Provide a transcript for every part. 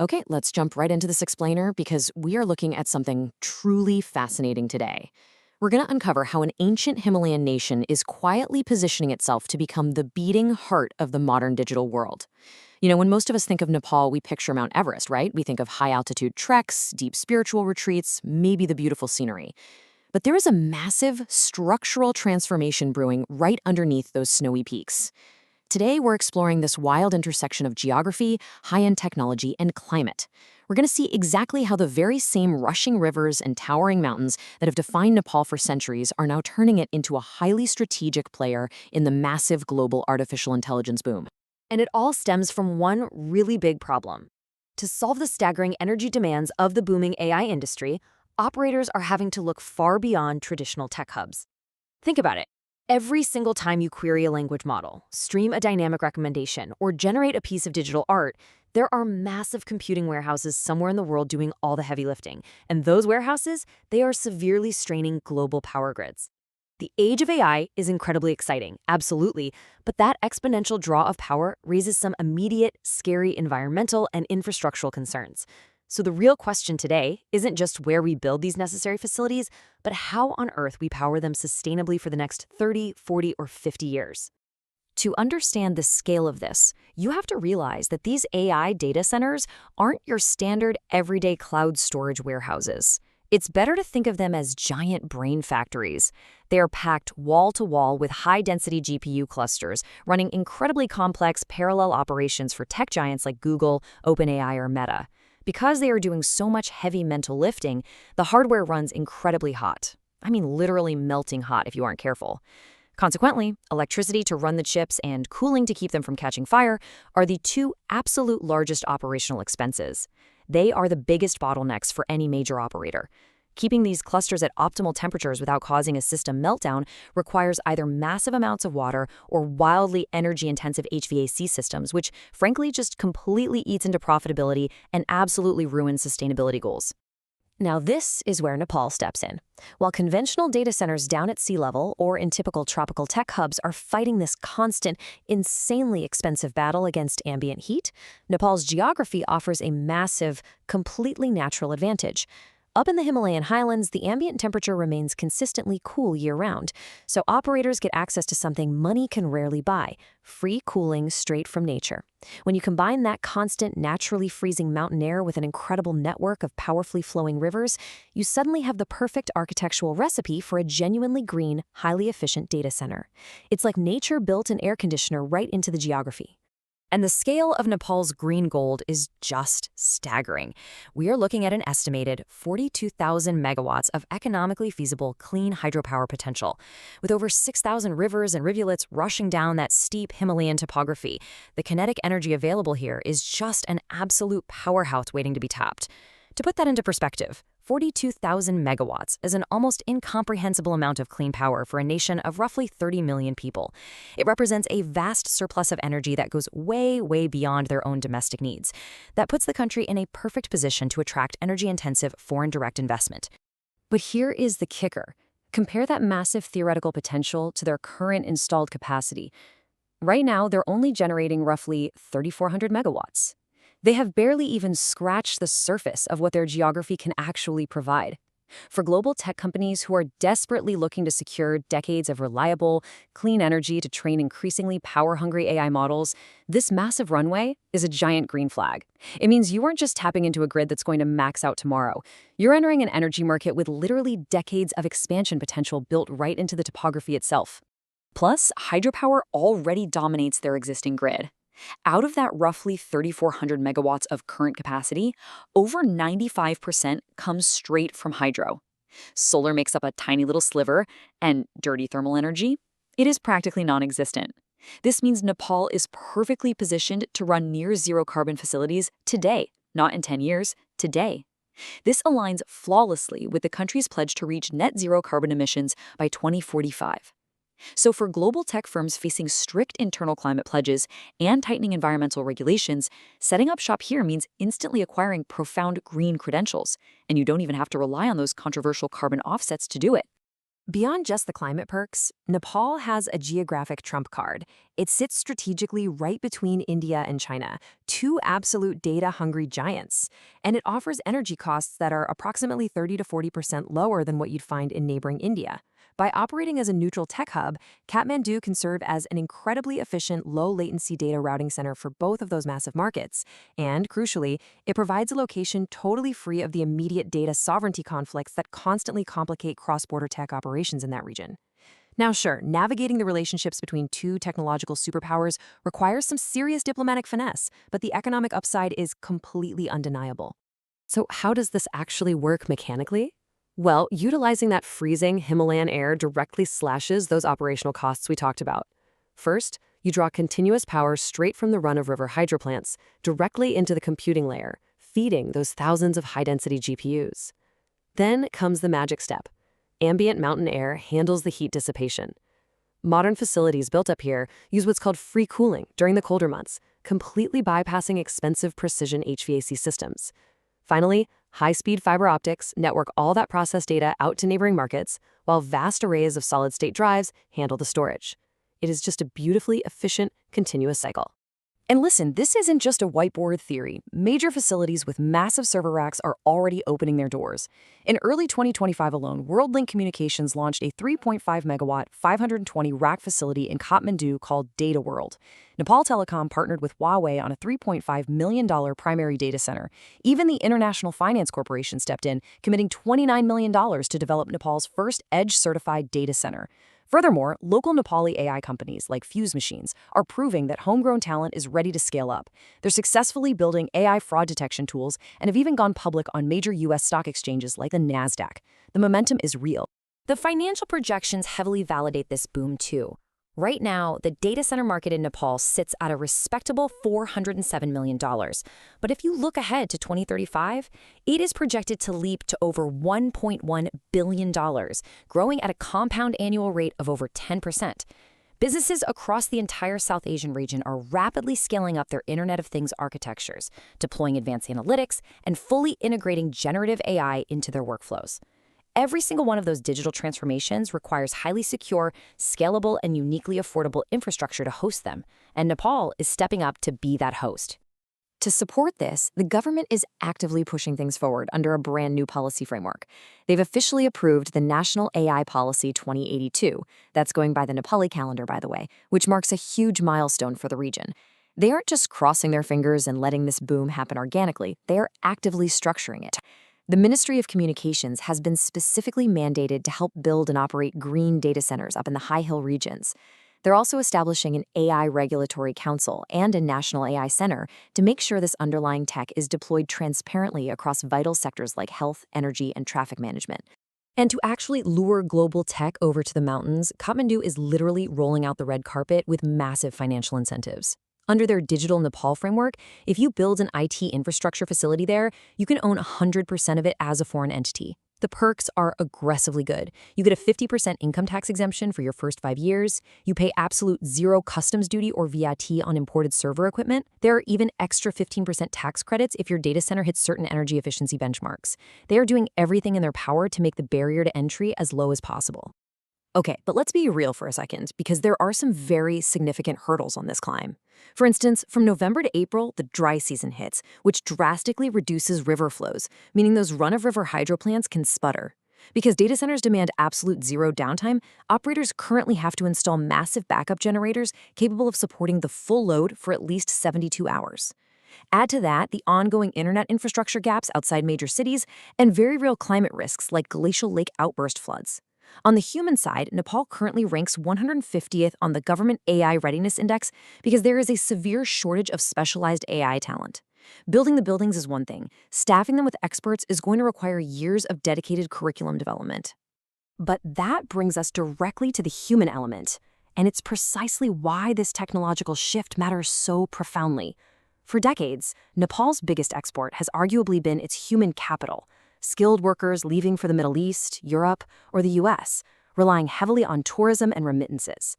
Okay, let's jump right into this explainer because we are looking at something truly fascinating today. We're going to uncover how an ancient Himalayan nation is quietly positioning itself to become the beating heart of the modern digital world. When most of us think of Nepal, we picture Mount Everest, right? We think of high altitude treks, deep spiritual retreats, maybe the beautiful scenery. But there is a massive structural transformation brewing right underneath those snowy peaks. Today, we're exploring this wild intersection of geography, high-end technology, and climate. We're going to see exactly how the very same rushing rivers and towering mountains that have defined Nepal for centuries are now turning it into a highly strategic player in the massive global artificial intelligence boom. And it all stems from one really big problem. To solve the staggering energy demands of the booming AI industry, operators are having to look far beyond traditional tech hubs. Think about it. Every single time you query a language model, stream a dynamic recommendation, or generate a piece of digital art, there are massive computing warehouses somewhere in the world doing all the heavy lifting. And those warehouses, they are severely straining global power grids. The age of AI is incredibly exciting, absolutely, but that exponential draw of power raises some immediate, scary environmental and infrastructural concerns. So the real question today isn't just where we build these necessary facilities, but how on earth we power them sustainably for the next 30, 40, or 50 years. To understand the scale of this, you have to realize that these AI data centers aren't your standard everyday cloud storage warehouses. It's better to think of them as giant brain factories. They are packed wall to wall with high-density GPU clusters, running incredibly complex parallel operations for tech giants like Google, OpenAI, or Meta. Because they are doing so much heavy mental lifting, the hardware runs incredibly hot. I mean, literally melting hot if you aren't careful. Consequently, electricity to run the chips and cooling to keep them from catching fire are the two absolute largest operational expenses. They are the biggest bottlenecks for any major operator. Keeping these clusters at optimal temperatures without causing a system meltdown requires either massive amounts of water or wildly energy-intensive HVAC systems, which frankly just completely eats into profitability and absolutely ruins sustainability goals. Now this is where Nepal steps in. While conventional data centers down at sea level or in typical tropical tech hubs are fighting this constant, insanely expensive battle against ambient heat, Nepal's geography offers a massive, completely natural advantage. Up in the Himalayan highlands, the ambient temperature remains consistently cool year-round, so operators get access to something money can rarely buy: free cooling straight from nature. When you combine that constant, naturally freezing mountain air with an incredible network of powerfully flowing rivers, you suddenly have the perfect architectural recipe for a genuinely green, highly efficient data center. It's like nature built an air conditioner right into the geography. And the scale of Nepal's green gold is just staggering. We are looking at an estimated 42,000 megawatts of economically feasible clean hydropower potential. With over 6,000 rivers and rivulets rushing down that steep Himalayan topography, the kinetic energy available here is just an absolute powerhouse waiting to be tapped. To put that into perspective, 42,000 megawatts is an almost incomprehensible amount of clean power for a nation of roughly 30 million people. It represents a vast surplus of energy that goes way, way beyond their own domestic needs. That puts the country in a perfect position to attract energy-intensive foreign direct investment. But here is the kicker. Compare that massive theoretical potential to their current installed capacity. Right now, they're only generating roughly 3,400 megawatts. They have barely even scratched the surface of what their geography can actually provide. For global tech companies who are desperately looking to secure decades of reliable, clean energy to train increasingly power-hungry AI models, this massive runway is a giant green flag. It means you aren't just tapping into a grid that's going to max out tomorrow. You're entering an energy market with literally decades of expansion potential built right into the topography itself. Plus, hydropower already dominates their existing grid. Out of that roughly 3,400 megawatts of current capacity, over 95% comes straight from hydro. Solar makes up a tiny little sliver, and dirty thermal energy? It is practically non-existent. This means Nepal is perfectly positioned to run near-zero carbon facilities today, not in 10 years, today. This aligns flawlessly with the country's pledge to reach net zero carbon emissions by 2045. So for global tech firms facing strict internal climate pledges and tightening environmental regulations, setting up shop here means instantly acquiring profound green credentials, and you don't even have to rely on those controversial carbon offsets to do it. Beyond just the climate perks, Nepal has a geographic trump card. It sits strategically right between India and China, two absolute data-hungry giants. And it offers energy costs that are approximately 30 to 40% lower than what you'd find in neighboring India. By operating as a neutral tech hub, Kathmandu can serve as an incredibly efficient, low-latency data routing center for both of those massive markets. And, crucially, it provides a location totally free of the immediate data sovereignty conflicts that constantly complicate cross-border tech operations in that region. Now, sure, navigating the relationships between two technological superpowers requires some serious diplomatic finesse, but the economic upside is completely undeniable. So how does this actually work mechanically? Well, utilizing that freezing Himalayan air directly slashes those operational costs we talked about. First, you draw continuous power straight from the run-of-river hydro plants directly into the computing layer, feeding those thousands of high-density GPUs. Then comes the magic step. Ambient mountain air handles the heat dissipation. Modern facilities built up here use what's called free cooling during the colder months, completely bypassing expensive precision HVAC systems. Finally, high-speed fiber optics network all that processed data out to neighboring markets, while vast arrays of solid-state drives handle the storage. It is just a beautifully efficient, continuous cycle. And listen, this isn't just a whiteboard theory. Major facilities with massive server racks are already opening their doors. In early 2025 alone, WorldLink Communications launched a 3.5 megawatt, 520 rack facility in Kathmandu called Data World. Nepal Telecom partnered with Huawei on a $3.5 million primary data center. Even the International Finance Corporation stepped in, committing $29 million to develop Nepal's first edge-certified data center. Furthermore, local Nepali AI companies like Fuse Machines are proving that homegrown talent is ready to scale up. They're successfully building AI fraud detection tools and have even gone public on major U.S. stock exchanges like the NASDAQ. The momentum is real. The financial projections heavily validate this boom too. Right now, the data center market in Nepal sits at a respectable $407 million. But if you look ahead to 2035, it is projected to leap to over $1.1 billion, growing at a compound annual rate of over 10%. Businesses across the entire South Asian region are rapidly scaling up their Internet of Things architectures, deploying advanced analytics, and fully integrating generative AI into their workflows. Every single one of those digital transformations requires highly secure, scalable, and uniquely affordable infrastructure to host them, and Nepal is stepping up to be that host. To support this, the government is actively pushing things forward under a brand new policy framework. They've officially approved the National AI Policy 2082. That's going by the Nepali calendar, by the way, which marks a huge milestone for the region. They aren't just crossing their fingers and letting this boom happen organically, they are actively structuring it. The Ministry of Communications has been specifically mandated to help build and operate green data centers up in the high hill regions. They're also establishing an AI regulatory council and a national AI center to make sure this underlying tech is deployed transparently across vital sectors like health, energy, and traffic management. And to actually lure global tech over to the mountains, Kathmandu is literally rolling out the red carpet with massive financial incentives. Under their Digital Nepal framework, if you build an IT infrastructure facility there, you can own 100% of it as a foreign entity. The perks are aggressively good. You get a 50% income tax exemption for your first 5 years. You pay absolute zero customs duty or VAT on imported server equipment. There are even extra 15% tax credits if your data center hits certain energy efficiency benchmarks. They are doing everything in their power to make the barrier to entry as low as possible. Okay, but let's be real for a second, because there are some very significant hurdles on this climb. For instance, from November to April, the dry season hits, which drastically reduces river flows, meaning those run-of-river hydro plants can sputter. Because data centers demand absolute zero downtime, operators currently have to install massive backup generators capable of supporting the full load for at least 72 hours. Add to that the ongoing internet infrastructure gaps outside major cities and very real climate risks like glacial lake outburst floods. On the human side, Nepal currently ranks 150th on the Government AI Readiness Index because there is a severe shortage of specialized AI talent. Building the buildings is one thing. Staffing them with experts is going to require years of dedicated curriculum development. But that brings us directly to the human element, and it's precisely why this technological shift matters so profoundly. For decades, Nepal's biggest export has arguably been its human capital. Skilled workers leaving for the Middle East, Europe, or the US, relying heavily on tourism and remittances.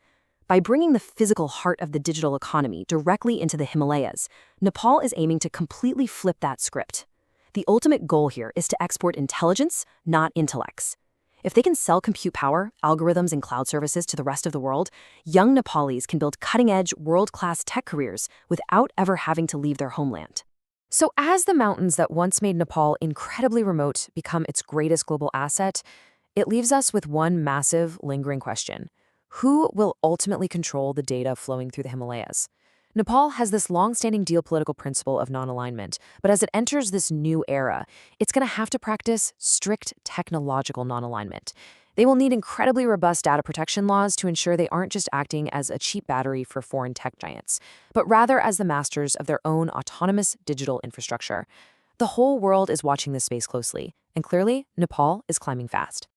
By bringing the physical heart of the digital economy directly into the Himalayas, Nepal is aiming to completely flip that script. The ultimate goal here is to export intelligence, not intellects. If they can sell compute power, algorithms, and cloud services to the rest of the world, young Nepalis can build cutting-edge, world-class tech careers without ever having to leave their homeland. So as the mountains that once made Nepal incredibly remote become its greatest global asset, it leaves us with one massive, lingering question. Who will ultimately control the data flowing through the Himalayas? Nepal has this long-standing geopolitical principle of non-alignment, but as it enters this new era, it's going to have to practice strict technological non-alignment. They will need incredibly robust data protection laws to ensure they aren't just acting as a cheap battery for foreign tech giants, but rather as the masters of their own autonomous digital infrastructure. The whole world is watching this space closely, and clearly, Nepal is climbing fast.